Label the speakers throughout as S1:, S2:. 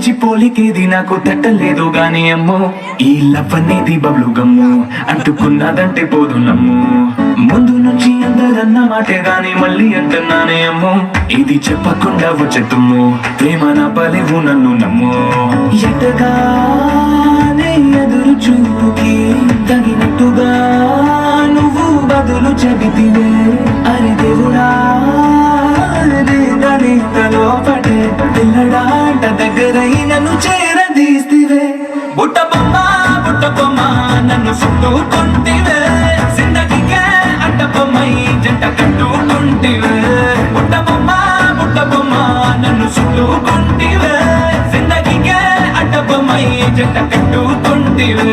S1: మంచి పోలికేది నాకు తట్టలేదు గాని అమ్మో ఈ లవ్ అనేది బబ్లు గమ్ము అంటుకున్నదంటే పోదు నమ్ము ముందు నుంచి అందరన్న మాటే గాని మళ్ళీ అంటున్నానే అమ్మో ఇది చెప్పకుండా వచ్చే తుమ్ము ప్రేమ నా పలేవు నన్ను నమ్ము ఎటగానే ఎదురు చూపుకి తగినట్టుగా నువ్వు బదులు చెబితివే అరే దేవుడా లోపటే పిల్లడాట దగ్గరై నన్ను చేరదీస్తివే బుట్ట బొమ్మ నన్ను చుట్టుకుంటివే జిందగీకే అడ్డ బొమ్మై జంట కట్టుకుంటివే బుట్ట బొమ్మ నన్ను చుట్టుకుంటివే జిందగీకే అడ్డ బొమ్మై జంట కట్టుకుంటివే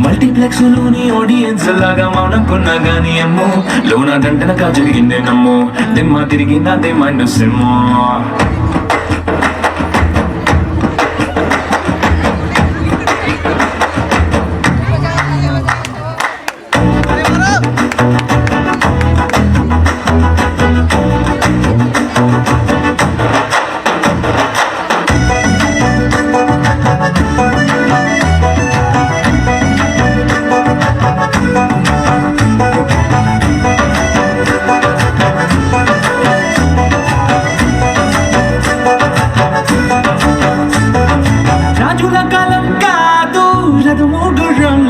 S1: మల్టీప్లెక్స్ లోని ఆడియన్స్ లాగా మౌనకున్నా గానీ అమ్మో లోన గంటనగా జరిగిందే నమ్మో దిమ్మ తిరిగిందే మైండ్ సిమ్మో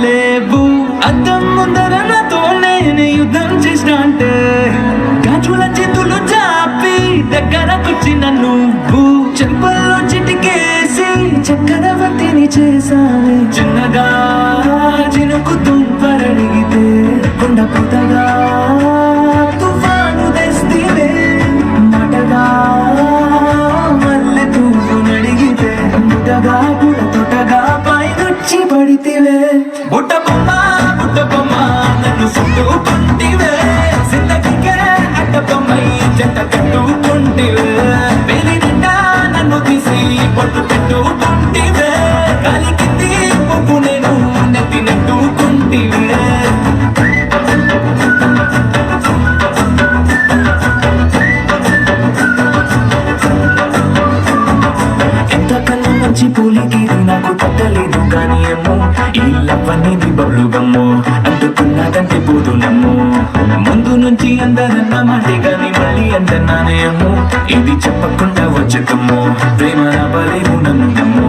S1: లేవు అద్దం ముందర నాతో నేను యుద్ధం చేసినంటే గాజుల చేతులు చాపి దగ్గరకొచ్చిన నువ్వు చెంపల్లో చిటికేసి చక్రవర్తిని చేసావే చిన్నగా చినుకు తుంపరడిగితే కొండ పుట్టగా తుఫాను తెస్తివే మాటగా మల్లె పువ్వు నడిగితే ముటగా పుడ తొటగా పైనుచ్చి పడితివే బుట్ట బొమ్మ నన్ను చుట్టుకుంటివే జిందగీకే అడ్డ బొమ్మై జంట కట్టుకుంటివే వేలి నిండా నన్ను తీసి పొట్టు పెట్టుకుంటివే గాలి కింది పువ్వు నేను నెత్తి నెట్టుకుంటివే ఎంతకన్నా మంచి పోలికి నాకు తట్టలేదు కానీ ఏమో ఈ లవ్ అనేది బబ్లు గమ్ము అంటుకున్నదంటే పోదు నమ్ము ముందు నుంచి అందరన్న మాటే గాని మళ్ళీ అంటున్నానే అమ్ము ఇది చెప్పకుండా వచ్చే తుమ్ము ప్రేమ నా బలేవు నన్ను నమ్ము